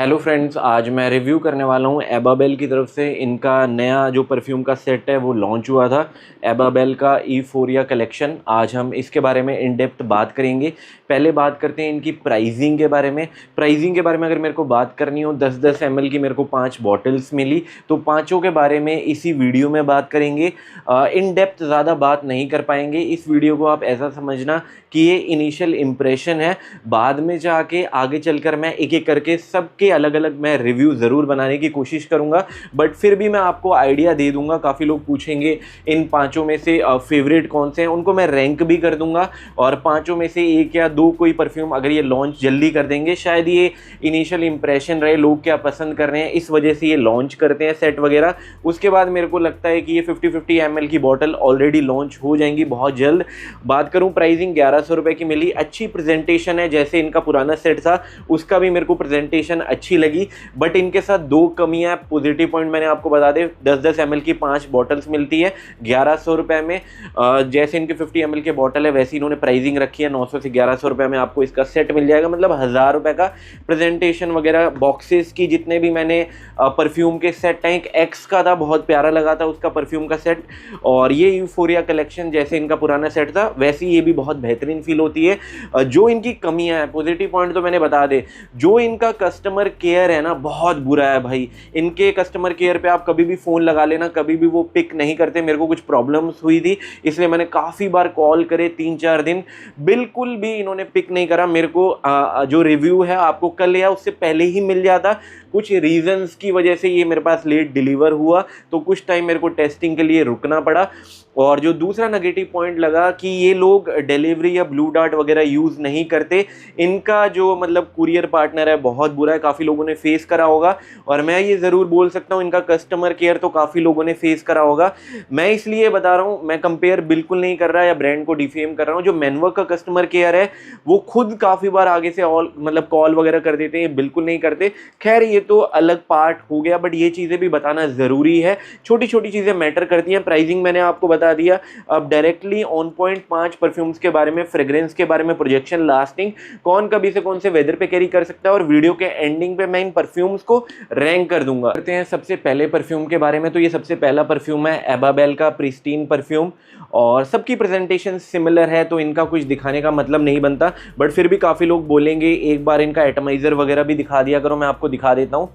Hello friends, आज मैं review करने वाला हूँ एबाबेल की तरफ से। इनका नया जो परफ्यूम का सेट है वो लॉन्च हुआ था, एबाबेल का ईफोरिया कलेक्शन। आज हम इसके बारे में इन डेप्थ बात करेंगे। पहले बात करते हैं इनकी प्राइसिंग के बारे में। अगर मेरे को बात करनी हो, 10-10 ml की मेरे को 5 बॉटल्स मिली, तो पाँचों के बारे में इसी वीडियो में बात करेंगे। इन डेप्थ ज़्यादा बात नहीं कर पाएंगे। इस वीडियो को आप ऐसा समझना कि ये इनिशियल इम्प्रेशन है, बाद में जाके आगे चलकर मैं एक एक करके सबके अलग अलग मैं रिव्यू ज़रूर बनाने की कोशिश करूँगा। बट फिर भी मैं आपको आइडिया दे दूंगा। काफ़ी लोग पूछेंगे इन पांचों में से फेवरेट कौन से हैं, उनको मैं रैंक भी कर दूंगा। और पांचों में से एक या दो कोई परफ्यूम अगर ये लॉन्च जल्दी कर देंगे, शायद ये इनिशियल इंप्रेशन रहे, लोग क्या पसंद कर रहे हैं, इस वजह से ये लॉन्च करते हैं सेट वगैरह। उसके बाद मेरे को लगता है कि ये 50-50 ml की बॉटल ऑलरेडी लॉन्च हो जाएंगी बहुत जल्द। बात करूं प्राइसिंग 1100 रुपये की मिली। अच्छी प्रेजेंटेशन है, जैसे इनका पुराना सेट था उसका भी मेरे को प्रेजेंटेशन अच्छी लगी। बट इनके साथ दो कमियां, पॉजिटिव पॉइंट मैंने आपको बता दे। 10-10 ml की 5 बॉटल्स मिलती है 1100 रुपये में। जैसे इनके 50 ml के बॉटल है वैसे इन्होंने प्राइसिंग रखी है 900 से 1100 रुपये में आपको इसका सेट मिल जाएगा, मतलब 1000 रुपये का। प्रेजेंटेशन वगैरह बॉक्सेस की जितने भी मैंने परफ्यूम के सेट, टैंक एक्स का था, बहुत प्यारा लगा था उसका परफ्यूम का सेट। और ये यूफोरिया कलेक्शन जैसे इनका पुराना सेट था वैसे ये भी बहुत बेहतरीन फील होती है। जो इनकी कमियां हैं, पॉजिटिव पॉइंट तो मैंने बता दे। जो इनका कस्टमर केयर है ना, बहुत बुरा है भाई। इनके कस्टमर केयर पे आप कभी भी फ़ोन लगा लेना, कभी भी वो पिक नहीं करते। मेरे को कुछ प्रॉब्लम्स हुई थी इसलिए मैंने काफ़ी बार कॉल करे, 3-4 दिन, बिल्कुल भी इन्होंने पिक नहीं करा। मेरे को जो रिव्यू है आपको कल या उससे पहले ही मिल जाता। कुछ रीजंस की वजह से ये मेरे पास लेट डिलीवर हुआ, तो कुछ टाइम मेरे को टेस्टिंग के लिए रुकना पड़ा। और जो दूसरा नेगेटिव पॉइंट लगा कि ये लोग डिलीवरी या ब्लू डार्ट वगैरह यूज़ नहीं करते। इनका जो मतलब कुरियर पार्टनर है बहुत बुरा है, काफ़ी लोगों ने फेस करा होगा। और मैं ये ज़रूर बोल सकता हूँ इनका कस्टमर केयर तो काफ़ी लोगों ने फेस करा होगा। मैं इसलिए बता रहा हूँ, मैं कंपेयर बिल्कुल नहीं कर रहा या ब्रांड को डिफेम कर रहा हूँ। जो मैनवर्क का कस्टमर केयर है वो खुद काफ़ी बार आगे से मतलब कॉल वगैरह कर देते हैं, बिल्कुल नहीं करते। खैर ये तो अलग पार्ट हो गया, बट ये चीज़ें भी बताना ज़रूरी है। छोटी छोटी चीज़ें मैटर करती हैं। प्राइसिंग मैंने आपको बता दिया। अब डायरेक्टली ऑन पॉइंट 5 परफ्यूम्स के बारे में, फ्रेग्रेंस के बारे में, प्रोजेक्शन, लास्टिंग, कौन कभी से कौन से वेदर पे कैरी कर सकता है, और वीडियो के एंडिंग पे मैं इन परफ्यूम्स को रैंक कर दूंगा। करते हैं सबसे पहले परफ्यूम के बारे में। तो ये सबसे पहला परफ्यूम है एबाबेल का प्रिस्टीन परफ्यूम, और सबकी प्रेजेंटेशन सिमिलर है तो इनका कुछ दिखाने का मतलब नहीं बनता। बट फिर भी काफ़ी लोग बोलेंगे एक बार इनका एटमाइजर वगैरह भी दिखा दिया करो। मैं आपको दिखा देता हूँ।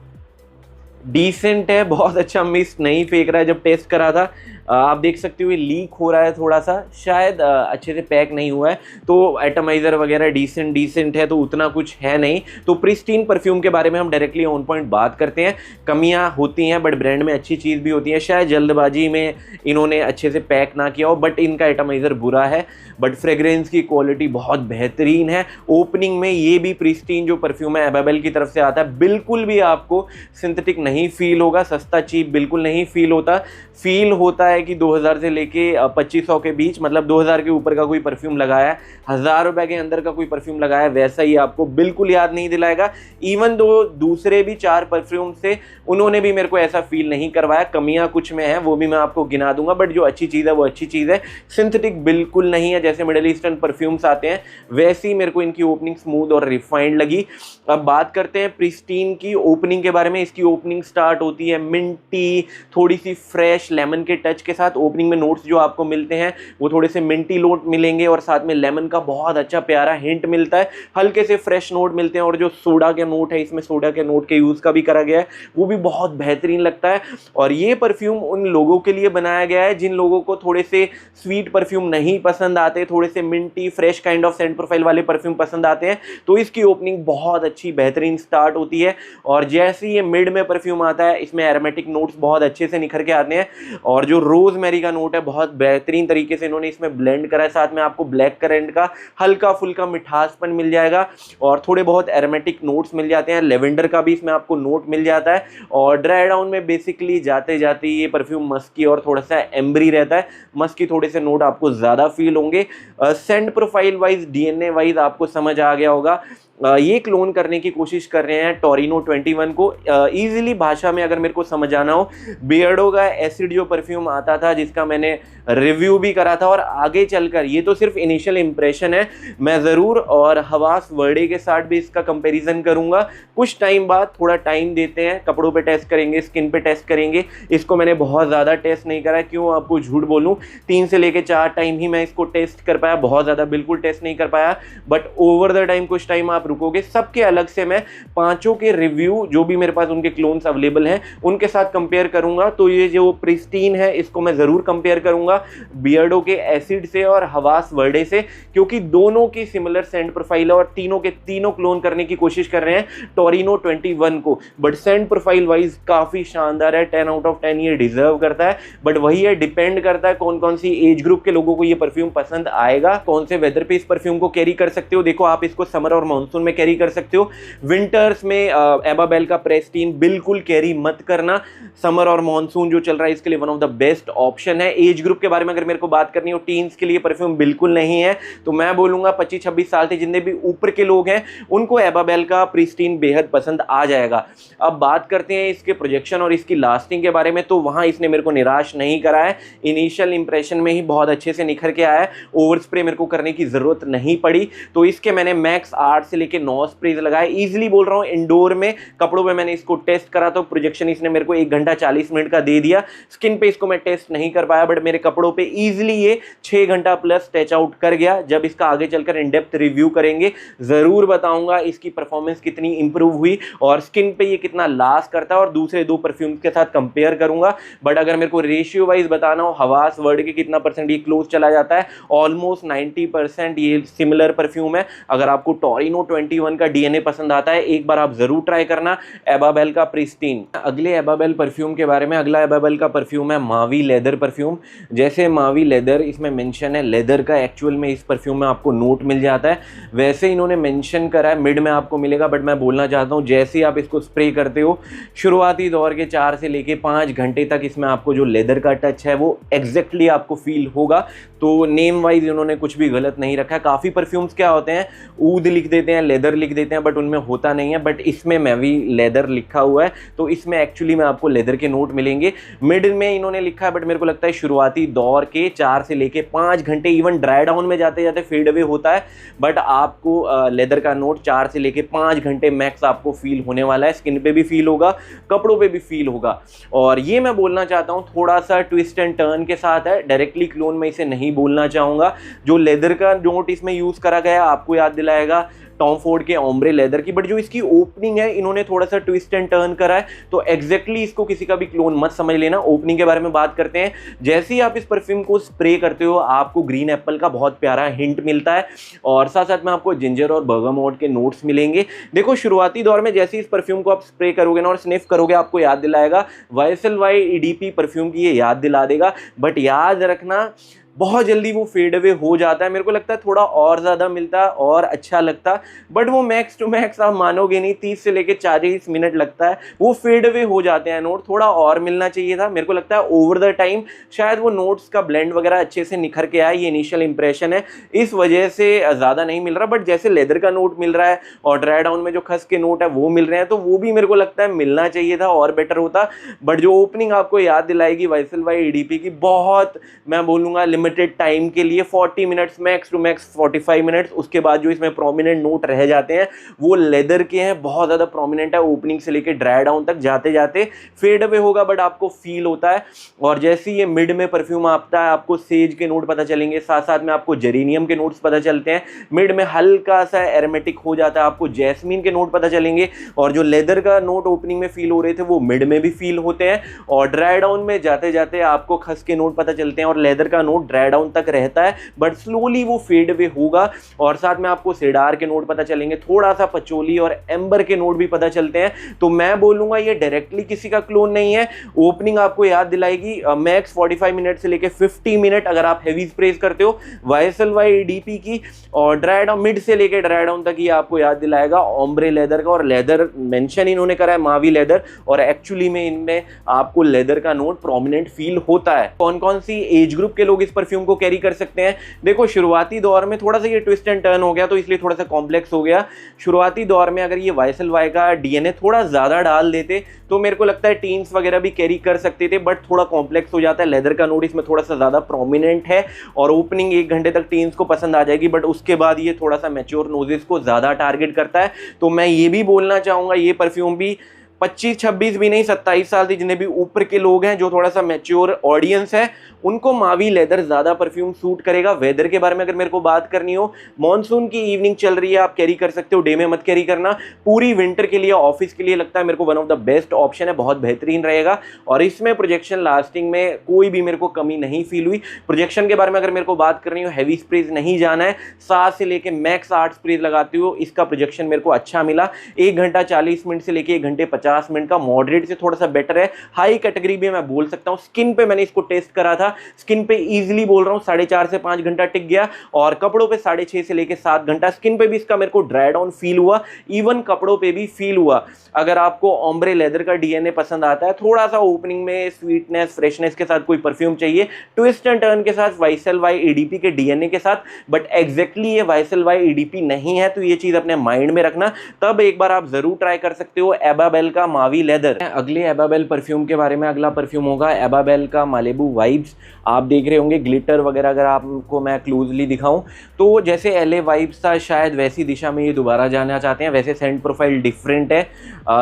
डिसेंट है, बहुत अच्छा, मिस्ट नहीं फेंक रहा है। जब टेस्ट करा था आप देख सकते हो ये लीक हो रहा है थोड़ा सा, शायद अच्छे से पैक नहीं हुआ है। तो एटमाइजर वगैरह डिसेंट है, तो उतना कुछ है नहीं। तो प्रिस्टीन परफ्यूम के बारे में हम डायरेक्टली ऑन पॉइंट बात करते हैं। कमियां होती हैं बट ब्रांड में अच्छी चीज़ भी होती है। शायद जल्दबाजी में इन्होंने अच्छे से पैक ना किया हो, बट इनका एटमाइजर बुरा है। बट फ्रेग्रेंस की क्वालिटी बहुत बेहतरीन है। ओपनिंग में ये भी प्रिस्टीन जो परफ्यूम है एबाबेल की तरफ से आता है, बिल्कुल भी आपको सिंथेटिक नहीं फील होगा, सस्ता चीप बिल्कुल नहीं फील होता। फील होता है कि 2000 से लेके 2500 के बीच, मतलब 2000 के ऊपर का कोई परफ्यूम लगाया है, 1000 रुपये के अंदर का कोई परफ्यूम लगाया है, वैसा ही आपको बिल्कुल याद नहीं दिलाएगा। इवन दो दूसरे भी 4 परफ्यूम से उन्होंने भी मेरे को ऐसा फील नहीं करवाया। कमियां कुछ में है, वो भी मैं आपको गिना दूंगा, बट जो अच्छी चीज़ है वो अच्छी चीज़ है। सिंथेटिक बिल्कुल नहीं है, जैसे मिडिल ईस्टर्न परफ्यूम्स आते हैं वैसी मेरे को इनकी ओपनिंग स्मूथ और रिफाइंड लगी। अब बात करते हैं प्रिस्टीन की ओपनिंग के बारे में। इसकी ओपनिंग स्टार्ट होती है मिंटी, थोड़ी सी फ्रेश लेमन के टच के साथ। ओपनिंग में नोट्स जो आपको मिलते हैं वो थोड़े से मिंटी नोट मिलेंगे, और साथ में लेमन का बहुत अच्छा प्यारा हिंट मिलता है। हल्के से फ्रेश नोट मिलते हैं, और जो सोडा के नोट है, इसमें सोडा के नोट के यूज़ का भी करा गया है, वो भी बहुत बेहतरीन लगता है। और ये परफ्यूम उन लोगों के लिए बनाया गया है जिन लोगों को थोड़े से स्वीट परफ्यूम नहीं पसंद आते, थोड़े से Minty fresh kind of Saint profile वाले परफ्यूम पसंद आते हैं। तो इसकी ओपनिंग बहुत अच्छी बेहतरीन स्टार्ट होती है। और जैसे ये मिड में परफ्यूम आता है, इसमें एरोमेटिक नोट्स बहुत अच्छे से निखर के आते हैं। और जो रोजमेरी का नोट है बहुत बेहतरीन तरीके से इन्होंने इसमें ब्लेंड करा है। साथ में आपको ब्लैक करंट का हल्का फुल्का मिठासपन मिल जाएगा, और थोड़े बहुत एरोमेटिक नोट्स मिल जाते हैं। लेवेंडर का भी इसमें आपको नोट मिल जाता है। और ड्राई डाउन में बेसिकली जाते जाते ये परफ्यूम मस्की और थोड़ा सा एम्बरी रहता है। मस्की थोड़े से नोट आपको ज़्यादा फील होंगे। Saint profile wise, DNA wise आपको समझ आ गया होगा। ये क्लोन करने की कोशिश कर रहे हैं टोरिनो 21 को। ईजिली भाषा में अगर मेरे को समझाना हो, बियर्डो का एसिड जो परफ्यूम आता था जिसका मैंने रिव्यू भी करा था, और आगे चलकर ये तो सिर्फ इनिशियल इंप्रेशन है, मैं ज़रूर और हवास वर्डे के साथ भी इसका कंपैरिजन करूंगा कुछ टाइम बाद। थोड़ा टाइम देते हैं, कपड़ों पे टेस्ट करेंगे, स्किन पे टेस्ट करेंगे। इसको मैंने बहुत ज़्यादा टेस्ट नहीं करा, क्यों आपको झूठ बोलूं, 3 से लेके 4 टाइम ही मैं इसको टेस्ट कर पाया, बहुत ज़्यादा बिल्कुल टेस्ट नहीं कर पाया। बट ओवर द टाइम कुछ टाइम आप रुकोगे, सबके अलग से मैं पांचों के रिव्यू जो भी मेरे पास उनके क्लोन्स अवेलेबल हैं उनके साथ कंपेयर करूंगा। तो ये जो प्रिस्टीन है इसको मैं ज़रूर कंपेयर करूंगा बियर्डो के एसिड से और हवास वर्डे से, क्योंकि दोनों की सिमिलर सेंट प्रोफाइल है और तीनों के तीनों क्लोन करने की कोशिश कर रहे हैं टोरिनो 21 को। बट सेंट प्रोफाइल वाइज काफ़ी शानदार है, 10 आउट ऑफ 10 ये डिजर्व करता है। बट वही है, डिपेंड करता है कौन कौन सी एज ग्रुप के लोगों को ये परफ्यूम पसंद आएगा, कौन से वेदर पे इस परफ्यूम को कैरी कर सकते हो। देखो, आप इसको समर और मानसून में कैरी कर सकते हो, विंटर्स में एबाबेल का प्रेस्टीन बिल्कुल कैरी मत करना। समर और मानसून जो चल रहा है इसके लिए one of the best option है। एज ग्रुप के बारे में अगर मेरे को बात करनी हो, टीन्स के लिए परफ्यूम बिल्कुल नहीं है, तो मैं बोलूंगा 25-26 साल से जितने भी ऊपर के लोग हैं उनको एबाबेल का प्रिस्टीन बेहद पसंद आ जाएगा। अब बात करते हैं इसके प्रोजेक्शन और इसकी लास्टिंग के बारे में, तो वहां इसने मेरे को निराश नहीं करा है, इनिशियल इंप्रेशन में ही बहुत अच्छे से निखर के आया है। ओवर स्प्रे मेरे को करने की जरूरत नहीं पड़ी, तो इसके मैंने मैक्स 8 से लेके 9 स्प्रेज लगाए। ईजिली बोल रहा हूँ, इंडोर में कपड़ों में मैंने इसको टेस्ट करा तो प्रोजेक्शन इसने मेरे को 1 घंटा 40 मिनट का दे दिया। स्किन पे इसको मैं टेस्ट नहीं कर पाया, बट मेरे कपड़ों पे ईजिली ये 6 घंटा प्लस टच आउट कर गया। जब इसका आगे चलकर इन डेप्थ रिव्यू करेंगे जरूर बताऊंगा इसकी परफॉर्मेंस कितनी इंप्रूव हुई और स्किन पे ये कितना लास्ट करता है, और दूसरे 2 परफ्यूम्स के साथ कंपेयर करूंगा। बट अगर मेरे को रेशियो वाइज बताना हो, हवास वर्ड के कितना परसेंट ये क्लोज चला जाता है, ऑलमोस्ट 90% ये सिमिलर परफ्यूम है। अगर आपको टोरिनो 21 का डीएनए पसंद आता है, एक बार आप जरूर ट्राई करना एबाबेल का प्रिस्टीन। अगले एबाबेल परफ्यूम के बारे में, अगला एबाबेल का परफ्यूम है मावी लेदर परफ्यूम। जैसे मावी लेदर इसमें मेंशन है, लेदर का एक्चुअल में इस परफ्यूम में आपको नोट मिल जाता है, वैसे इन्होंने मेंशन करा है मिड में आपको मिलेगा। बट मैं बोलना चाहता हूँ, जैसे ही आप इसको स्प्रे करते हो, शुरुआती दौर के 4 से लेके 5 घंटे तक इसमें आपको जो लेदर का टच है वो एग्जैक्टली आपको फील होगा। तो नेम वाइज इन्होंने कुछ भी गलत नहीं रखा है। काफ़ी परफ्यूम्स क्या होते हैं, ऊद लिख देते हैं, लेदर लिख देते हैं, बट उनमें होता नहीं है। बट इसमें मैवी लेदर लिखा हुआ है, तो इसमें एक्चुअली में आपको लेदर के नोट मिलेंगे। मिड में इन्होंने लिखा है, बट मेरे को लगता है शुरुआती दौर के 4 से लेके 5 घंटे, इवन ड्राई डाउन में जाते जाते फेड अवे होता है, बट आपको लेदर का नोट 4 से लेके 5 घंटे मैक्स आपको फील होने वाला है। स्किन पे भी फील होगा, कपड़ों पे भी फील होगा। और ये मैं बोलना चाहता हूँ थोड़ा सा ट्विस्ट एंड टर्न के साथ है, डायरेक्टली क्लोन में इसे नहीं बोलना चाहूँगा। जो लेदर का नोट इसमें यूज़ करा गया आपको याद दिलाएगा टॉम फोर्ड के ओम्ब्रे लेदर की, बट जो इसकी ओपनिंग है इन्होंने थोड़ा सा ट्विस्ट एंड टर्न करा है, तो एग्जैक्टली इसको किसी का भी क्लोन मत समझ लेना। ओपनिंग के बारे में बात करते हैं, जैसे ही आप इस परफ्यूम को स्प्रे करते हो आपको ग्रीन एप्पल का बहुत प्यारा हिंट मिलता है, और साथ साथ में आपको जिंजर और बर्गामोट के नोट्स मिलेंगे। देखो, शुरुआती दौर में जैसे इस परफ्यूम को आप स्प्रे करोगे ना और स्निफ करोगे, आपको याद दिलाएगा YSL EDP परफ्यूम की, ये याद दिला देगा। बट याद रखना, बहुत जल्दी वो फेड अवे हो जाता है। मेरे को लगता है थोड़ा और ज़्यादा मिलता और अच्छा लगता, बट वो मैक्स टू मैक्स आप मानोगे नहीं 30 से लेके 40 मिनट लगता है, वो फेड अवे हो जाते हैं नोट। थोड़ा और मिलना चाहिए था। मेरे को लगता है ओवर द टाइम शायद वो नोट्स का ब्लेंड वगैरह अच्छे से निखर के आया, ये इनिशियल इंप्रेशन है, इस वजह से ज़्यादा नहीं मिल रहा। बट जैसे लेदर का नोट मिल रहा है और ड्राई डाउन में जो खस के नोट है वो मिल रहे हैं, तो वो भी मेरे को लगता है मिलना चाहिए था और बेटर होता। बट जो ओपनिंग आपको याद दिलाएगी YSL EDP की, बहुत मैं बोलूँगा लिमिटेड टाइम के लिए, 40 minutes max to max 45 minutes. उसके बाद जो इसमें प्रोमिनेंट नोट रह जाते हैं वो लेदर के हैं, बहुत ज़्यादा प्रोमिनेंट है। ओपनिंग से लेके ड्राई डाउन तक जाते जाते फेड अवे होगा, बट आपको फील होता है। और जैसे ये मिड में परफ्यूम आता है, आपको सेज के नोट पता चलेंगे, साथ साथ में आपको जेरेनियम के नोट्स पता चलते हैं। मिड में हल्का सा एरोमेटिक हो जाता है, आपको जैस्मीन के नोट पता चलेंगे, और जो लेदर का नोट ओपनिंग में फील हो रहे थे वो मिड में भी फील होते हैं। और ड्राई डाउन में जाते जाते आपको खस के नोट पता चलते हैं, और लेदर का नोट ड्राई डाउन तक रहता है, बट स्लोली वो फेड अवे होगा। और साथ में आपको सेडार के नोट पता चलेंगे, थोड़ा सा पचोली और एम्बर के नोट भी पता चलते हैं। तो मैं बोलूंगा ये डायरेक्टली किसी का क्लोन नहीं है। ओपनिंग आपको याद दिलाएगी मैक्स 45 मिनट से लेके 50 मिनट अगर आप हैवी स्प्रेज करते हो YSL EDP की, और ड्राई डाउन मिड से लेके ड्राई डाउन तक ये आपको याद दिलाएगा ओम्ब्रे लेदर का। और लेदर मेंशन इन्होंने करा है मावी लेदर, और एक्चुअली में इनमें आपको लेदर का नोट प्रोमिनेंट फील होता है। कौन कौन सी एज ग्रुप के लोग इस परफ्यूम को कैरी कर सकते हैं। देखो शुरुआती दौर में थोड़ा सा ये ट्विस्ट एंड टर्न हो गया तो इसलिए थोड़ा सा कॉम्प्लेक्स हो गया। शुरुआती दौर में अगर ये YSL-Y का डीएनए थोड़ा ज़्यादा डाल देते तो मेरे को लगता है टीन्स वगैरह भी कैरी कर सकते थे, बट थोड़ा कॉम्प्लेक्स हो जाता है। लेदर का नोट इसमें थोड़ा सा ज़्यादा प्रोमिनेंट है और ओपनिंग 1 घंटे तक टीन्स को पसंद आ जाएगी, बट उसके बाद ये थोड़ा सा मैच्योर नोजेस को ज़्यादा टारगेट करता है। तो मैं ये भी बोलना चाहूँगा ये परफ्यूम भी 25-26 भी नहीं 27 साल से जितने भी ऊपर के लोग हैं जो थोड़ा सा मैच्योर ऑडियंस है उनको मावी लेदर ज़्यादा परफ्यूम सूट करेगा। वेदर के बारे में अगर मेरे को बात करनी हो, मॉनसून की इवनिंग चल रही है, आप कैरी कर सकते हो, डे में मत कैरी करना। पूरी विंटर के लिए, ऑफिस के लिए लगता है मेरे को one of the best option है, बहुत बेहतरीन रहेगा। और इसमें प्रोजेक्शन लास्टिंग में कोई भी मेरे को कमी नहीं फील हुई। प्रोजेक्शन के बारे में अगर मेरे को बात करनी हो, हैवी स्प्रेज नहीं जाना है, 7 से लेके मैक्स 8 स्प्रेज लगाती हो, इसका प्रोजेक्शन मेरे को अच्छा मिला। 1 घंटा 40 मिनट से लेके 1 घंटे 50 मिनट का मॉडरेट से थोड़ा सा बेटर है। हाई कैटेगरी भी मैं बोल सकता हूँ। स्किन पे मैंने इसको टेस्ट करा था, स्किन पे इजीली बोल रहा हूँ 4.5 से 5 घंटा टिक गया, और कपड़ों पे 6.5 से लेके 7 घंटा। स्किन पे भी इसका मेरे को ड्राई डाउन फील हुआ, इवन कपड़ों पे भी फील हुआ। अगर आपको ओम्ब्रे लेदर का डीएनए पसंद आता है, थोड़ा सा ओपनिंग में स्वीटनेस फ्रेशनेस के साथ कोई परफ्यूम चाहिए, ट्विस्ट एंड टर्न के साथ, YSL-Y EDP के डीएनए के साथ, बट एग्जैक्टली ये YSL-Y EDP नहीं है, तो ये चीज अपने माइंड में रखना। तब एक बार आप जरूर ट्राई कर सकते हो एबाबेल का मावी लेदर। अगले एबाबेल परफ्यूम के बारे में, अगला परफ्यूम होगा एबाबेल का मालेबू वाइब्स। आप देख रहे होंगे ग्लिटर वगैरह, अगर आपको मैं क्लोजली दिखाऊं तो जैसे LA वाइब्स था शायद वैसी दिशा में ये दोबारा जाना चाहते हैं। वैसे सेंट प्रोफाइल डिफरेंट है,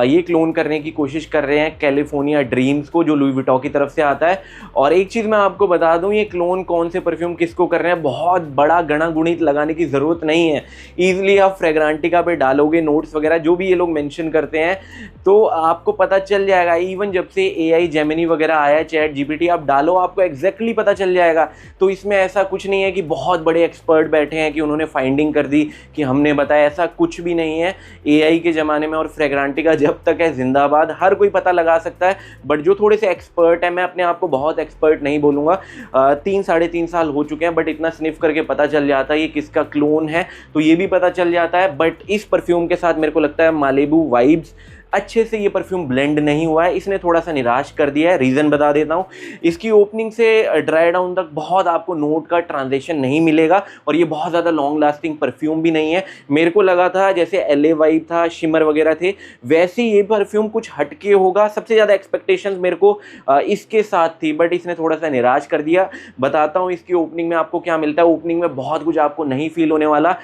ये क्लोन करने की कोशिश कर रहे हैं कैलिफोर्निया ड्रीम्स को, जो लुई विटॉ की तरफ से आता है। और एक चीज़ मैं आपको बता दूं, ये क्लोन कौन से परफ्यूम किसको कर रहे हैं, बहुत बड़ा गणा गुणित लगाने की ज़रूरत नहीं है। ईजिली आप फ्रेग्रांटिका पे डालोगे नोट्स वगैरह जो भी ये लोग मेंशन करते हैं तो आपको पता चल जाएगा। इवन जब से AI जेमिनी वगैरह आया है, चैट GPT आप डालो, आपको एग्जैक्टली पता चल जाएगा। तो इसमें ऐसा कुछ नहीं है कि बहुत बड़े एक्सपर्ट बैठे हैं कि उन्होंने फाइंडिंग कर दी कि हमने बताया, ऐसा कुछ भी नहीं है। AI के ज़माने में और फ्रेग्रांटिका जब तक है जिंदाबाद, हर कोई पता लगा सकता है। बट जो थोड़े से एक्सपर्ट है, मैं अपने आप को बहुत एक्सपर्ट नहीं बोलूँगा, 3-3.5 साल हो चुके हैं, बट इतना स्निफ करके पता चल जाता है ये किसका क्लोन है, तो ये भी पता चल जाता है। बट इस परफ्यूम के साथ मेरे को लगता है मालेबू वाइब्स अच्छे से ये परफ्यूम ब्लेंड नहीं हुआ है, इसने थोड़ा सा निराश कर दिया है। रीज़न बता देता हूँ, इसकी ओपनिंग से ड्राई डाउन तक बहुत आपको नोट का ट्रांजिशन नहीं मिलेगा, और ये बहुत ज़्यादा लॉन्ग लास्टिंग परफ्यूम भी नहीं है। मेरे को लगा था जैसे LA वाइब था, शिमर वगैरह थे, वैसे ये परफ्यूम कुछ हटके होगा। सबसे ज़्यादा एक्सपेक्टेशंस मेरे को इसके साथ थी, बट इसने थोड़ा सा निराश कर दिया। बताता हूँ इसकी ओपनिंग में आपको क्या मिलता है। ओपनिंग में बहुत कुछ आपको नहीं फील होने वाला,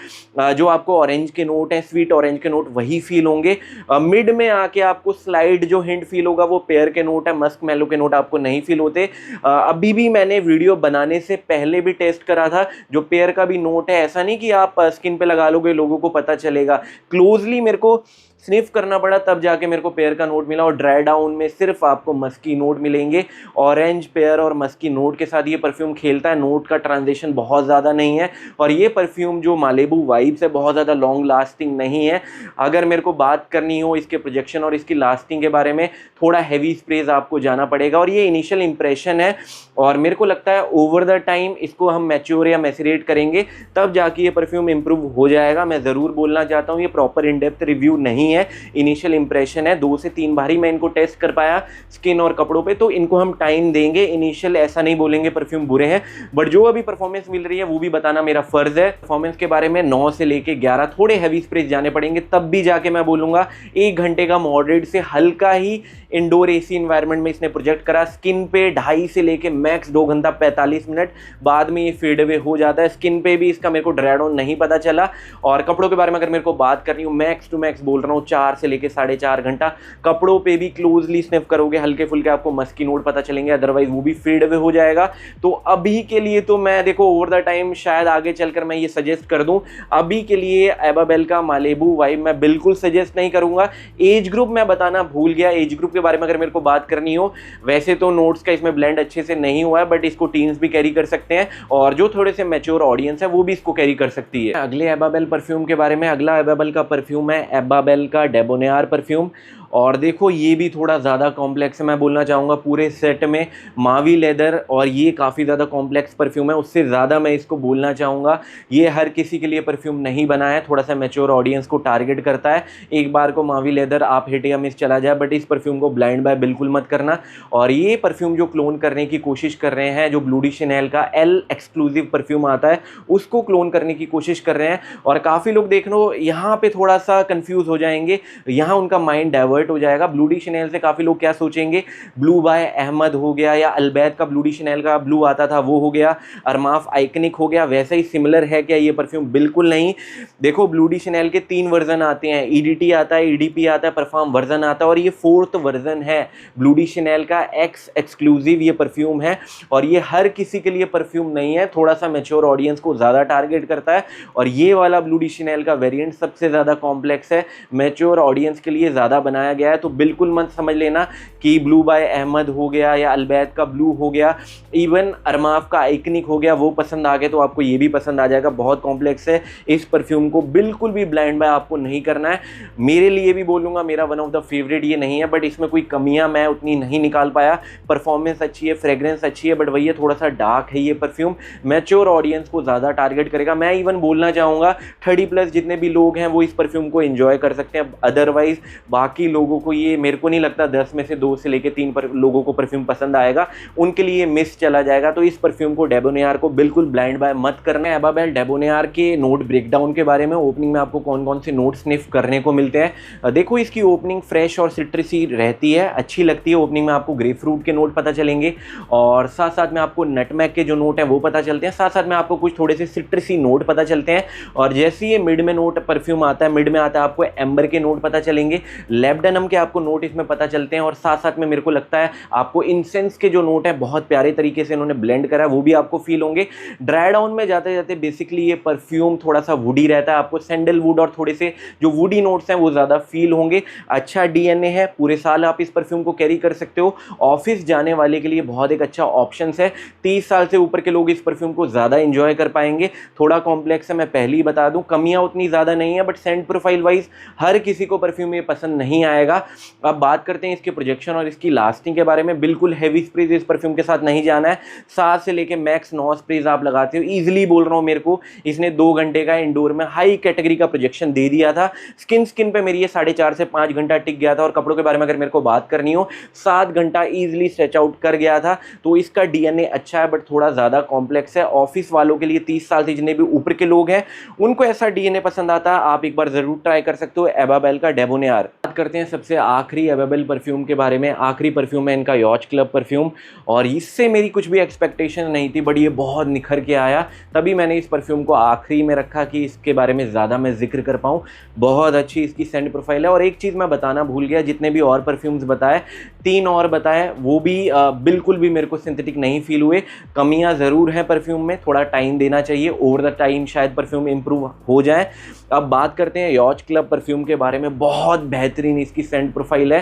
जो आपको ऑरेंज के नोट हैं, स्वीट ऑरेंज के नोट वही फील होंगे। मिड में आके आपको स्लाइड जो हिंट फील होगा वो पेयर के नोट है, मस्क मेलो के नोट आपको नहीं फील होते। अभी भी मैंने वीडियो बनाने से पहले भी टेस्ट करा था, जो पेयर का भी नोट है, ऐसा नहीं कि आप स्किन पे लगा लोगे लोगों को पता चलेगा। क्लोजली मेरे को स्निफ करना पड़ा तब जाके मेरे को पेयर का नोट मिला, और ड्राई डाउन में सिर्फ आपको मस्की नोट मिलेंगे। ऑरेंज पेयर और मस्की नोट के साथ ये परफ्यूम खेलता है, नोट का ट्रांजिशन बहुत ज़्यादा नहीं है। और ये परफ्यूम जो मालेबू वाइब्स है बहुत ज़्यादा लॉन्ग लास्टिंग नहीं है। अगर मेरे को बात करनी हो इसके प्रोजेक्शन और इसकी लास्टिंग के बारे में, थोड़ा हैवी स्प्रेज आपको जाना पड़ेगा, और ये इनिशियल इंप्रेशन है। और मेरे को लगता है ओवर द टाइम इसको हम मैच्योर या मैसरेट करेंगे तब जाके ये परफ्यूम इंप्रूव हो जाएगा। मैं ज़रूर बोलना चाहता हूँ ये प्रॉपर इन डेप्थ रिव्यू नहीं है, इनिशियल इंप्रेशन है। 2 से 3 बार ही मैं इनको टेस्ट कर पाया स्किन और कपड़ों पे, तो इनको हम टाइम देंगे। इनिशियल ऐसा नहीं बोलेंगे परफ्यूम बुरे हैं, बट जो अभी परफॉर्मेंस मिल रही है वो भी बताना मेरा फर्ज है। परफॉर्मेंस के बारे में 9 से लेके 11 थोड़े हैवी स्प्रेज जाने पड़ेंगे, तब भी जाके मैं बोलूँगा 1 घंटे का मॉडरेट से हल्का ही इंडोर AC इन्वायरमेंट में इसने प्रोजेक्ट करा। स्किन पे 2.5 से लेके मैक्स 2 घंटा 45 मिनट बाद में ये फेड अवे हो जाता है। स्किन पे भी इसका मेरे को ड्राई डाउन नहीं पता चला। और कपड़ों के बारे में अगर मेरे को बात करनी हो, मैक्स टू मैक्स बोल रहा हूँ 4 से लेके 4.5 घंटा। कपड़ों पे भी क्लोजली स्निफ करोगे, हल्के फुल्के आपको मस्की नोट पता चलेंगे, अदरवाइज वो भी फेड अवे हो जाएगा। तो अभी के लिए तो मैं देखो ओवर द टाइम शायद आगे चलकर मैं ये सजेस्ट कर दूं, अभी के लिए एबाबेल का मालेबू वाइब मैं बिल्कुल सजेस्ट नहीं करूंगा। एज ग्रुप मैं बताना भूल गया, एज ग्रुप के बारे में अगर मेरे को बात करनी हो, वैसे तो नोट्स का इसमें ब्लेंड अच्छे से नहीं हुआ है, बट इसको टीन्स भी कैरी कर सकते हैं, और जो थोड़े से मैच्योर ऑडियंस है वो भी इसको कैरी कर सकती है। अगले एबाबेल परफ्यूम के बारे में, अगला एबाबेल का परफ्यूम है एबाबेल का डेबोनेयर परफ्यूम। और देखो ये भी थोड़ा ज़्यादा कॉम्प्लेक्स है, मैं बोलना चाहूँगा पूरे सेट में मावी लेदर और ये काफ़ी ज़्यादा कॉम्प्लेक्स परफ्यूम है, उससे ज़्यादा मैं इसको बोलना चाहूँगा ये हर किसी के लिए परफ्यूम नहीं बना है, थोड़ा सा मैच्योर ऑडियंस को टारगेट करता है। एक बार को मावी लेदर आप हिट या मिस चला जाए, बट इस परफ्यूम को ब्लाइंड बाय बिल्कुल मत करना। और ये परफ्यूम जो क्लोन करने की कोशिश कर रहे हैं, जो ब्लू डी शनेल का एल एक्सक्लूसिव परफ्यूम आता है उसको क्लोन करने की कोशिश कर रहे हैं। और काफ़ी लोग देख लो यहाँ पे थोड़ा सा कंफ्यूज हो जाएंगे, यहाँ उनका माइंड डाइवर्ट हो जाएगा। ब्लू डी शनेल से काफ़ी लोग क्या सोचेंगे, ब्लू बाय अहमद हो गया या अलबैद का ब्लू डी शनेल का ब्लू आता था वो हो गया, अरमाफ आइकनिक हो गया, वैसा ही सिमिलर है क्या ये परफ्यूम? बिल्कुल नहीं। देखो ब्लू डी शनेल के 3 वर्जन आते हैं, ईडीटी आता है, ईडीपी आता है, परफ्यूम वर्जन आता है और ये 4th वर्जन है ब्लू डी शनेल का एक्स एक्सक्लूसिव ये परफ्यूम है। और ये हर किसी के लिए परफ्यूम नहीं है, थोड़ा सा मैच्योर ऑडियंस को ज़्यादा टारगेट करता है। और ये वाला ब्लू डी शनेल का वेरिएंट सबसे ज़्यादा कॉम्प्लेक्स है, मैच्योर ऑडियंस के लिए ज़्यादा बनाया गया है। तो बिल्कुल मत समझ लेना कि ब्लू बाय अहमद हो गया या अलबैद का ब्लू हो गया, इवन अरमाफ का आइकनिक हो गया, वो पसंद आ गए तो आपको ये भी पसंद आ जाएगा। बहुत कॉम्प्लेक्स है, इस परफ्यूम को बिल्कुल भी ब्लाइंड बाय आपको नहीं करना है। मेरे लिए भी बोलूँगा मेरा वन ऑफ द फेवरेट ये नहीं है, बट इसमें कोई कमियाँ मैं उतनी नहीं निकाल पाया। परफॉर्मेंस अच्छी है, फ्रेग्रेंस अच्छी है, बट वही है थोड़ा सा डार्क है ये परफ्यूम, मैच्योर ऑडियंस को ज़्यादा टारगेट करेगा। मैं इवन बोलना चाहूँगा 30+ जितने भी लोग हैं वो इस परफ्यूम को एंजॉय कर सकते हैं। अदरवाइज बाकी लोगों को ये, मेरे को नहीं लगता 10 में से 2 से लेकर 3 लोगों को परफ्यूम पसंद आएगा, उनके लिए मिस चला जाएगा। तो इस परफ्यूम को, डेबोनेयर को बिल्कुल ब्लाइंड बाय मत करना है। एबाबेल डेबोनेयर के नोट ब्रेकडाउन के बारे में, ओपनिंग में आपको कौन कौन से नोट स्निफ करने को मिलते हैं। देखो इसकी ओपनिंग फ्रेश और सिट्रसी रहती है, अच्छी लगती है। ओपनिंग में आपको ग्रेपफ्रूट के नोट पता चलेंगे और साथ साथ में आपको नटमैग के जो नोट हैं वो पता चलते हैं, साथ साथ में आपको कुछ थोड़े से सिट्रसी नोट पता चलते हैं। और जैसे ये मिड में नोट परफ्यूम आता है, मिड में आता है आपको एम्बर के नोट पता चलेंगे, लैब्डेनम के आपको नोट इसमें पता चलते हैं और साथ साथ में मेरे को लगता है आपको इंसेंस के जो नोट है बहुत प्यारे तरीके से इन्होंने ब्लेंड करा है, वो भी आपको फील होंगे। ड्राई डाउन में जाते जाते बेसिकली ये परफ्यूम थोड़ा सा वुडी रहता है, आपको सैंडलवुड और थोड़े से जो वुडी नोट्स हैं वो ज़्यादा फील होंगे। अच्छा डीएनए है, पूरे साल आप इस परफ्यूम को कैरी कर सकते हो। ऑफिस जाने वाले के लिए बहुत एक अच्छा ऑप्शन है, 30 साल से ऊपर के लोग इस परफ्यूम को ज़्यादा इंजॉय कर पाएंगे। थोड़ा कॉम्प्लेक्स है, मैं पहले ही बता दूं, कमियां उतनी ज़्यादा नहीं है, बट सेंट प्रोफाइल वाइज हर किसी को परफ्यूम ये पसंद नहीं आएगा। अब बात करते हैं इसके प्रोजेक्शन और इसकी लास्टिंग के बारे में। बिल्कुल हैवी स्प्रेज इस परफ्यूम के साथ नहीं जाना है, 7 से लेके मैक्स 9 स्प्रेज आप लगाते हो ईजिली। बोल रहा हूँ, मेरे को इसने 2 घंटे का इंडोर में हाई कैटेगरी का प्रोजेक्शन दे दिया था। स्किन पे मेरी ये 4.5 से 5 घंटा टिक गया था और कपड़ों के बारे में अगर मेरे को बात करनी हो 7 घंटा ईजिली स्ट्रेच आउट कर गया था। तो इसका डीएनए अच्छा है, बट थोड़ा ज़्यादा कॉम्प्लेक्स है। ऑफिस वालों के लिए, 30 साल से जितने भी ऊपर के लोग हैं उनको ऐसा डीएनए पसंद आता है, आप एक बार ज़रूर ट्राई कर सकते हो एबाबेल का डेबोनेयर। बात करते हैं सबसे आखिरी एबाबेल परफ्यूम के बारे में। आखिरी परफ्यूम है इनका यॉच क्लब परफ्यूम, और इससे मेरी कुछ भी एक्सपेक्टेशन नहीं थी, बट ये बहुत निखर के आया, तभी मैंने इस परफ्यूम को आखिरी में रखा कि इसके बारे में ज़्यादा मैं जिक्र कर पाऊँ। बहुत अच्छी इसकी सेंट प्रोफाइल है। और एक चीज़ मैं बताना भूल गया, जितने भी और परफ्यूम्स बताए, 3 और बताए, वो भी बिल्कुल भी मेरे को सिंथेटिक नहीं फील हुए। कमियां ज़रूर हैं परफ्यूम में, थोड़ा टाइम देना चाहिए, ओवर द टाइम शायद परफ्यूम इंप्रूव हो जाए। अब बात करते हैं यॉच क्लब परफ्यूम के बारे में। बहुत बेहतरीन इसकी सेंट प्रोफाइल है।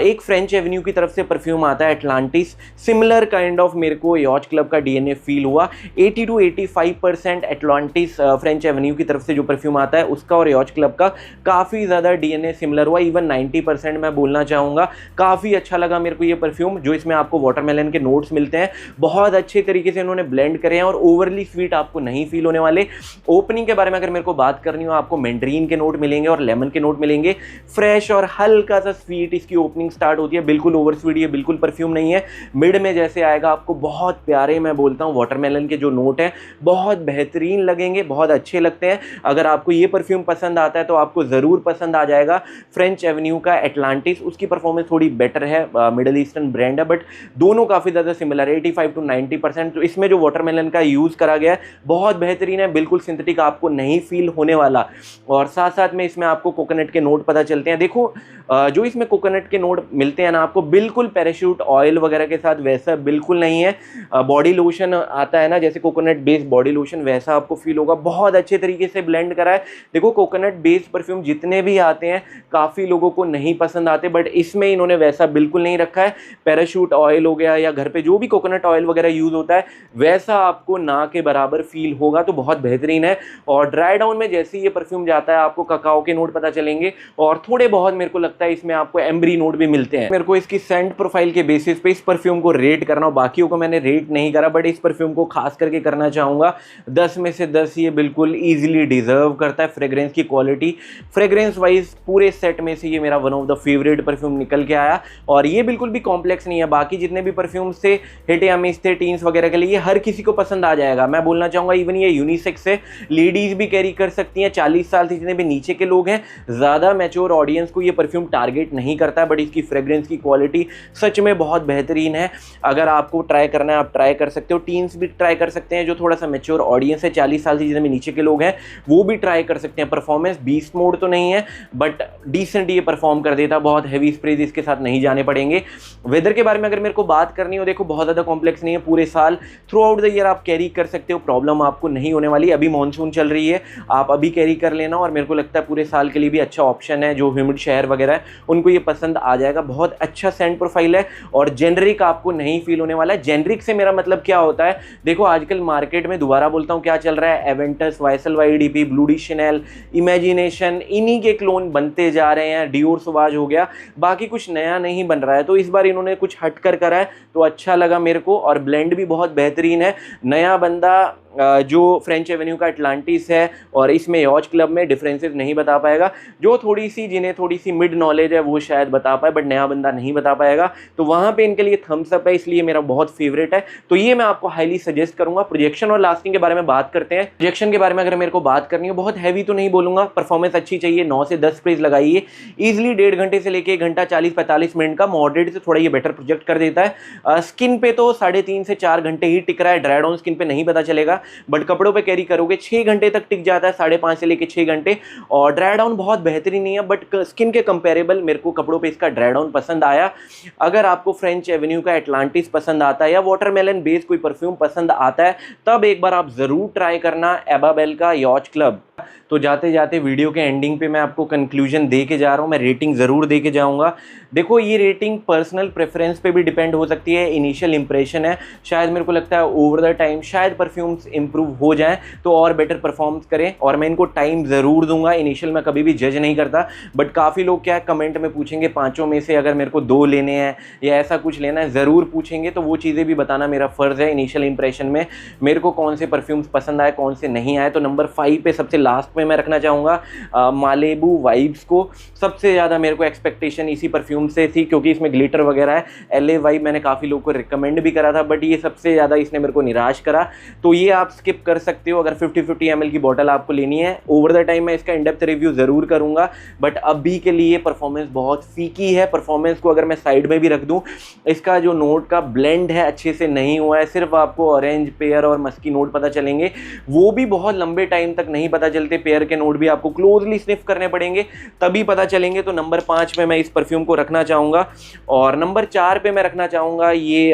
एक फ्रेंच एवेन्यू की तरफ से परफ्यूम आता है एटलांटिस, सिमिलर काइंड ऑफ मेरे को यॉच क्लब का डीएनए फील हुआ। 80 to 85% एटलांटिस फ्रेंच एवेन्यू की तरफ से जो परफ्यूम आता है उसका और यॉच क्लब का काफ़ी ज़्यादा डीएनए सिमिलर हुआ, इवन 90% मैं बोलना चाहूँगा। काफ़ी अच्छा लगा मेरे को ये परफ्यूम, जो इसमें आपको वाटरमेलन के नोट्स मिलते हैं, बहुत अच्छे तरीके से इन्होंने ब्लेंड करे हैं और ओवरली स्वीट आपको नहीं फील होने वाले। ओपनिंग के बारे में अगर मेरे को बात करनी हो, आपको मैंड्रीन के नोट मिलेंगे और लेमन के नोट मिलेंगे। फ्रेश और हल्का सा स्वीट इसकी ओपनिंग स्टार्ट होती है, बिल्कुल ओवर स्वीट ये बिल्कुल परफ्यूम नहीं है। मिड में जैसे आएगा आपको बहुत प्यारे, मैं बोलता हूँ वाटरमेलन के जो नोट हैं बहुत बेहतरीन लगेंगे, बहुत अच्छे लगते हैं। अगर आपको ये परफ्यूम पसंद आता है तो आपको ज़रूर पसंद आ जाएगा फ्रेंच एवेन्यू का एटलांटिस। उसकी परफॉर्मेंस थोड़ी बेटर है, मिडल ईस्टर्न ब्रांड है, बट दोनों काफ़ी ज़्यादा सिमिलर है, 85 to 90%। तो इसमें जो वाटरमेलन का यूज़ करा गया है बहुत बेहतरीन है, बिल्कुल सिंथेटिक आपको नहीं फील होने वाला। और साथ साथ में इसमें आपको कोकोनट के नोट पता चलते हैं। देखो जो इसमें कोकोनट के नोट मिलते हैं ना आपको, बिल्कुल पैराशूट ऑयल वगैरह के साथ वैसा बिल्कुल नहीं है। बॉडी लोशन आता है ना जैसे कोकोनट बेस्ड बॉडी लोशन, वैसा आपको फील होगा। बहुत अच्छे तरीके से ब्लेंड करा है। देखो कोकोनट बेस्ड परफ्यूम जितने भी आते हैं काफ़ी लोगों को नहीं पसंद आते, बट इसमें इन्होंने वैसा बिल्कुल नहीं रखा है। पैराशूट ऑयल हो गया या घर पे जो भी कोकोनट ऑयल वगैरह यूज़ होता है वैसा आपको ना के बराबर फील होगा, तो बहुत बेहतरीन है। और ड्राई डाउन में जैसे ये परफ्यूम जाता है आपको ककाओ के नोट पता चलेंगे और थोड़े बहुत मेरे को लगता है इसमें आपको एम्बरी नोट भी मिलते हैं। मेरे को इसकी सेंट प्रोफाइल के बेसिस पे इस परफ्यूम को रेट करना, बाकियों को मैंने रेट नहीं करा, बट इस परफ्यूम को खास करके करना चाहूँगा 10 में से 10। ये बिल्कुल ईजिली डिजर्व करता है। फ्रेग्रेंस की क्वालिटी, फ्रेग्रेंस वाइज पूरे सेट में से ये मेरा one of the favourite perfume निकल के आया। और ये बिल्कुल भी कॉम्प्लेक्स नहीं है। बाकी जितने भी परफ्यूम्स थे, हिट या मिस थे टीन्स वगैरह के लिए, हर किसी को पसंद आ जाएगा। मैं बोलना चाहूँगा इवन ये यूनिसेक्स है, लेडीज भी कैरी कर सकती हैं। 40 साल से जितने भी नीचे के लोग हैं, ज़्यादा मैच्योर ऑडियंस को ये परफ्यूम टारगेट नहीं करता है। बट इसकी फ्रेग्रेंस की क्वालिटी सच में बहुत बेहतरीन है। अगर आपको ट्राई करना है आप ट्राई कर सकते हो। टीन्स भी ट्राई कर सकते हैं, जो थोड़ा सा मैच्योर ऑडियंस है, 40 साल से जितने भी नीचे के लोग हैं वो भी ट्राई कर सकते हैं। परफॉर्मेंस बीस्ट मोड तो नहीं है, बट डिसेंट ये परफॉर्म कर देता। बहुत हैवी स्प्रेज इसके साथ नहीं जाने पड़ेंगे। वेदर के बारे में अगर मेरे को बात करनी हो, देखो बहुत ज़्यादा कॉम्प्लेक्स नहीं है। पूरे साल थ्रू आउट द ईयर आप कैरी कर सकते हो, प्रॉब्लम आपको नहीं होने वाली। अभी मॉनसून चल रही है, आप अभी कैरी कर लेना, और मेरे को लगता है पूरे साल के लिए भी अच्छा ऑप्शन है। जो ह्यूमिड शहर वगैरह है उनको ये पसंद आ जाएगा। बहुत अच्छा सेंट प्रोफाइल है और जेनरिक आपको नहीं फील होने वाला है। जेनरिक से मेरा मतलब क्या होता है, देखो आजकल मार्केट में, दोबारा बोलता हूँ, क्या चल रहा है, एवेंटस, वाइसल वाईडीपी, ब्लू डी शैनेल, इमेजिनेशन, इन्हीं के क्लोन बनते जा रहे हैं। डियोर सवाज हो गया, बाकी कुछ नया नहीं बन रहा है। तो इस बार इन्होंने कुछ हटकर करा है तो अच्छा लगा मेरे को। और ब्लेंड भी बहुत बेहतरीन है। नया बंदा जो फ्रेंच एवेन्यू का अटलांटिस है और इसमें यॉच क्लब में डिफरेंसेस नहीं बता पाएगा। जो थोड़ी सी, जिन्हें थोड़ी सी मिड नॉलेज है वो शायद बता पाए, बट नया बंदा नहीं बता पाएगा। तो वहाँ पे इनके लिए थम्स अप है, इसलिए मेरा बहुत फेवरेट है। तो ये मैं आपको हाईली सजेस्ट करूंगा। प्रोजेक्शन और लास्टिंग के बारे में बात करते हैं। प्रोजेक्शन के बारे में अगर मेरे को बात करनी है, बहुत हैवी तो नहीं बोलूंगा, परफॉर्मेंस अच्छी चाहिए। 9 से 10 स्प्रेज लगाइए ईजिली। 1.5 घंटे से लेकर 1 घंटा 40-45 मिनट का, मॉडरेट से थोड़ा ये बेटर प्रोजेक्ट कर देता है। स्किन पे तो 3.5 से 4 घंटे ही टिक रहा है। ड्राइड ऑन स्किन पे नहीं पता चलेगा, बट कपड़ों पे कैरी करोगे 6 घंटे तक टिक जाता है, 5.5 से लेके 6 घंटे। और ड्राई डाउन बहुत बेहतरीन नहीं है, बट स्किन के कंपेरेबल मेरे को कपड़ों पे इसका ड्राई डाउन पसंद आया। अगर आपको फ्रेंच एवेन्यू का एटलांटिस पसंद आता है या वाटरमेलन बेस्ड कोई परफ्यूम पसंद आता है, तब एक बार आप जरूर ट्राई करना एबाबेल का यॉच क्लब। तो जाते जाते वीडियो के एंडिंग पे मैं आपको कंक्लूजन दे के जा रहा हूँ। मैं रेटिंग ज़रूर दे के जाऊँगा। देखो ये रेटिंग पर्सनल प्रेफरेंस पे भी डिपेंड हो सकती है। इनिशियल इंप्रेशन है, शायद मेरे को लगता है ओवर द टाइम शायद परफ्यूम्स इंप्रूव हो जाएं तो और बेटर परफॉर्म्स करें, और मैं इनको टाइम ज़रूर दूंगा। इनिशियल मैं कभी भी जज नहीं करता, बट काफ़ी लोग क्या है कमेंट में पूछेंगे 5 में से अगर मेरे को 2 लेने हैं या ऐसा कुछ लेना है, ज़रूर पूछेंगे। तो वो चीज़ें भी बताना मेरा फ़र्ज़ है। इनिशियल इंप्रेशन में मेरे को कौन से परफ्यूम्स पसंद आए, कौन से नहीं आए। तो नंबर 5 पे सबसे लास्ट में मैं रखना चाहूँगा मालेबू वाइब्स को। सबसे ज़्यादा मेरे को एक्सपेक्टेशन इसी परफ्यूम से थी, क्योंकि इसमें ग्लिटर वगैरह है। LA वाइब मैंने काफ़ी लोगों को रिकमेंड भी करा था, बट ये सबसे ज़्यादा इसने मेरे को निराश करा। तो ये आप स्किप कर सकते हो अगर 50-50 ml की बॉटल आपको लेनी है। ओवर द टाइम मैं इसका इनडेप्थ रिव्यू ज़रूर करूँगा, बट अभी के लिए परफॉर्मेंस बहुत फीकी है। परफॉर्मेंस को अगर मैं साइड में भी रख दूँ, इसका जो नोट का ब्लेंड है अच्छे से नहीं हुआ है। सिर्फ आपको ऑरेंज, पेयर और मस्की नोट पता चलेंगे, वो भी बहुत लंबे टाइम तक नहीं पता चलते। पेयर के नोट भी आपको क्लोजली स्निफ करने पड़ेंगे तभी पता चलेंगे। तो नंबर 5 पे मैं इस परफ्यूम को रखना चाहूँगा। और नंबर 4 पे मैं रखना चाहूँगा ये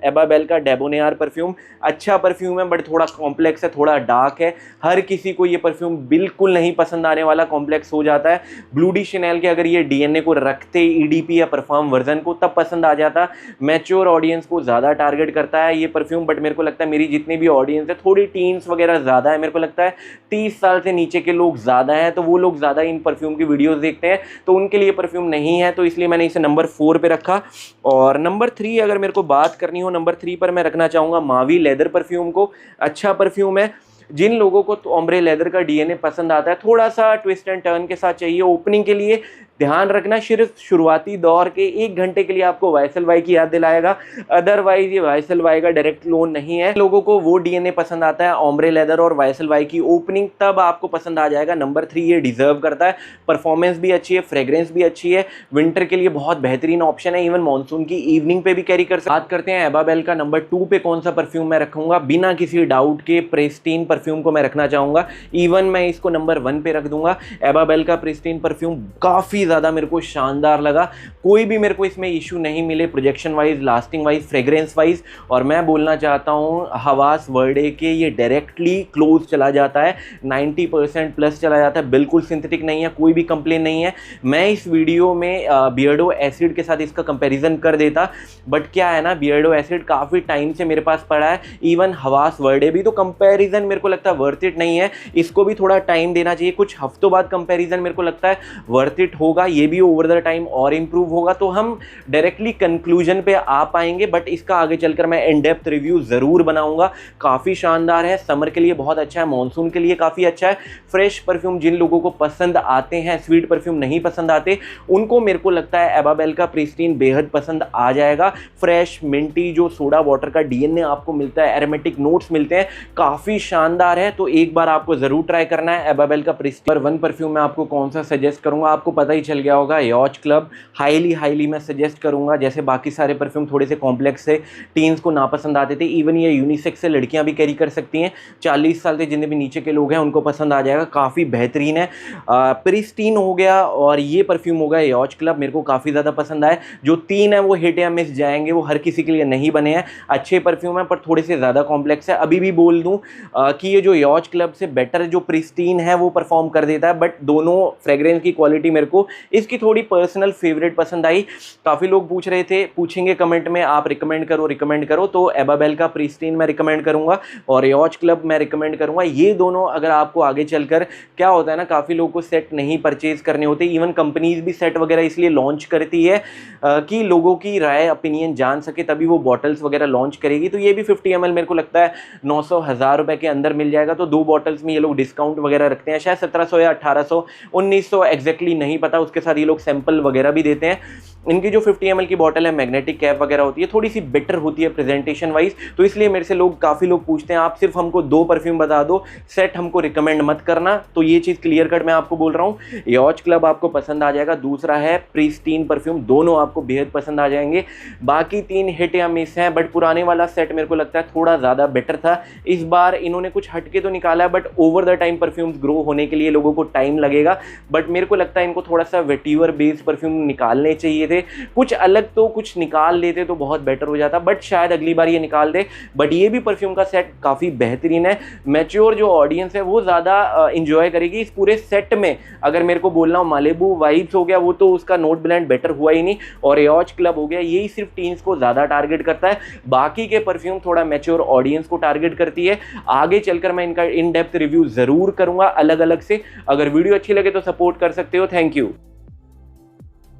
एबाबेल का डेबोनेयर परफ्यूम। अच्छा परफ्यूम है, बट थोड़ा कॉम्प्लेक्स है, थोड़ा डार्क है। हर किसी को ये परफ्यूम बिल्कुल नहीं पसंद आने वाला, कॉम्प्लेक्स हो जाता है। ब्लू डी शैनेल के अगर ये DNA को रखते EDP या परफ्यूम वर्जन को, तब पसंद आ जाता। मैच्योर ऑडियंस को ज़्यादा टारगेट करता है ये परफ्यूम, बट मेरे को लगता है मेरी जितनी भी ऑडियंस है थोड़ी टीन्स वगैरह ज़्यादा है। मेरे को लगता है 30 साल से नीचे के लोग ज़्यादा हैं, तो वो लोग ज़्यादा इन परफ्यूम की वीडियोस देखते हैं, तो उनके लिए परफ्यूम नहीं है। तो इसलिए मैंने इसे नंबर 4 पे रखा। और नंबर 3 अगर मेरे को बात करनी हो, नंबर 3 पर मैं रखना चाहूँगा मावी लेदर परफ्यूम को। अच्छा परफ्यूम है। जिन लोगों को तो ओम्ब्रे लेदर का DNA पसंद आता है, थोड़ा सा ट्विस्ट एंड टर्न के साथ चाहिए ओपनिंग के लिए, ध्यान रखना सिर्फ शुरुआती दौर के 1 घंटे के लिए आपको वाइसल वाई की याद दिलाएगा। अदरवाइज ये वाइसल वाई का डायरेक्ट क्लोन नहीं है। लोगों को वो DNA पसंद आता है ओम्ब्रे लेदर और वाइसल वाई की ओपनिंग, तब आपको पसंद आ जाएगा। नंबर 3 ये डिजर्व करता है। परफॉर्मेंस भी अच्छी है, फ्रेग्रेंस भी अच्छी है। विंटर के लिए बहुत बेहतरीन ऑप्शन है, इवन मानसून की इवनिंग पे भी कैरी कर सकते। बात करते हैं एबाबेल का नंबर 2 पे कौन सा परफ्यूम मैं रखूंगा। बिना किसी डाउट के प्रेस्टीन परफ्यूम को मैं रखना चाहूँगा। इवन मैं इसको नंबर 1 पे रख दूंगा। एबाबेल का प्रेस्टीन परफ्यूम काफ़ी ज़्यादा मेरे को शानदार लगा। कोई भी मेरे को इसमें इशू नहीं मिले, projection wise, lasting wise, fragrance wise. और मैं बोलना चाहता हूँ हवास वर्डे के ये डायरेक्टली क्लोज चला जाता है, 90% प्लस चला जाता है। बिल्कुल सिंथेटिक नहीं है, कोई भी कंप्लेन नहीं है। मैं इस वीडियो में बियर्डो एसिड के साथ इसका कंपैरिजन कर देता, बट क्या है ना, बियर्डो एसिड काफ़ी टाइम से मेरे पास पड़ा है। इवन हवास वर्डे भी, तो कंपैरिजन मेरे को लगता है वर्थ इट नहीं है। इसको भी थोड़ा टाइम देना चाहिए। कुछ हफ्तों बाद कंपैरिजन मेरे को लगता है वर्थ इट होगा। होगा, ये भी ओवर द टाइम और इम्प्रूव होगा, तो हम डायरेक्टली कंक्लूजन पे आ पाएंगे। बट इसका आगे चलकर मैं इन डेप्थ रिव्यू ज़रूर बनाऊंगा। काफ़ी शानदार है, समर के लिए बहुत अच्छा है, मॉनसून के लिए काफ़ी अच्छा है। फ्रेश परफ्यूम जिन लोगों को पसंद आते हैं, स्वीट परफ्यूम नहीं पसंद आते, उनको मेरे को लगता है एबाबेल का प्रिस्टीन बेहद पसंद आ जाएगा। फ्रेश मिंटी जो सोडा वाटर का डीएनए आपको मिलता है, एरोमेटिक नोट्स मिलते हैं, काफ़ी शानदार है। तो एक बार आपको ज़रूर ट्राई करना है एबाबेल का प्रिस्टीन। वन परफ्यूम मैं आपको कौन सा सजेस्ट करूंगा, आपको पता ही चल गया होगा, यॉच क्लब हाईली मैं सजेस्ट करूंगा। जैसे बाकी सारे परफ्यूम थोड़े से कॉम्प्लेक्स से टीन्स को नापसंद आते थे, इवन ये यूनिसेक्स से लड़कियां भी कैरी कर सकती हैं, 40 साल से जितने भी नीचे के लोग हैं उनको पसंद आ जाएगा, काफ़ी बेहतरीन है। प्रिस्टीन हो गया और ये परफ्यूम हो गया यॉच क्लब, मेरे को काफ़ी ज़्यादा पसंद आए। जो 3 है वो हिट या मिस जाएंगे, वो हर किसी के लिए नहीं बने हैं। अच्छे परफ्यूम है पर थोड़े से ज़्यादा कॉम्प्लेक्स है। अभी भी बोल दूँ कि ये जो यॉच क्लब से बेटर जो प्रिस्टीन है वो परफॉर्म कर देता है, बट दोनों फ्रेग्रेंस की क्वालिटी मेरे को इसकी थोड़ी पर्सनल फेवरेट पसंद आई। काफ़ी लोग पूछ रहे थे, पूछेंगे कमेंट में आप रिकमेंड करो, तो एबाबेल का प्रिस्टीन मैं रिकमेंड करूंगा और यॉच क्लब मैं रिकमेंड करूंगा। ये दोनों अगर आपको आगे चलकर, क्या होता है ना, काफ़ी लोगों को सेट नहीं परचेज करने होते, इवन कंपनीज भी सेट वगैरह इसलिए लॉन्च करती है कि लोगों की राय ओपिनियन जान सके, तभी वो बॉटल्स वगैरह लॉन्च करेगी। तो ये भी 50 ml मेरे को लगता है 900-1000 रुपये के अंदर मिल जाएगा। तो 2 बॉटल्स में ये लोग डिस्काउंट वगैरह रखते हैं, शायद 1700 या 1800, 1900 एग्जैक्टली नहीं पता। उसके साथ ये लोग सैंपल वगैरह भी देते हैं। इनकी जो 50 ml की बॉटल है, मैग्नेटिक कैप वगैरह होती है, थोड़ी सी बेटर होती है प्रेजेंटेशन वाइज। तो इसलिए मेरे से काफ़ी लोग पूछते हैं आप सिर्फ हमको 2 परफ्यूम बता दो, सेट हमको रिकमेंड मत करना। तो ये चीज़ क्लियर कट मैं आपको बोल रहा हूँ, यॉच क्लब आपको पसंद आ जाएगा, दूसरा है प्रिस्टीन परफ्यूम, दोनों आपको बेहद पसंद आ जाएंगे। बाकी 3 हिट या मिस हैं, बट पुराने वाला सेट मेरे को लगता है थोड़ा ज़्यादा बेटर था। इस बार इन्होंने कुछ हटके तो निकाला है, but over the time perfumes grow होने के लिए लोगों को टाइम लगेगा। बट मेरे को लगता है इनको थोड़ा सा वेटिवर बेस्ड परफ्यूम निकालने चाहिए थे, कुछ अलग तो कुछ निकाल लेते तो बहुत बेटर हो जाता, बट शायद अगली बार ये निकाल दे। बट ये भी परफ्यूम का सेट काफ़ी बेहतरीन है, मैच्योर जो ऑडियंस है वो ज़्यादा इंजॉय करेगी इस पूरे सेट में। अगर मेरे को बोलना हो, मालिबू वाइब्स हो गया, वो तो उसका नोट ब्लेंड बेटर हुआ ही नहीं, और यॉच क्लब हो गया, यही सिर्फ टीन्स को ज़्यादा टारगेट करता है। बाकी के परफ्यूम थोड़ा मैच्योर ऑडियंस को टारगेट करती है। आगे चलकर मैं इनका इन डेप्थ रिव्यू ज़रूर करूँगा अलग अलग से। अगर वीडियो अच्छी लगे तो सपोर्ट कर सकते हो। Thank you.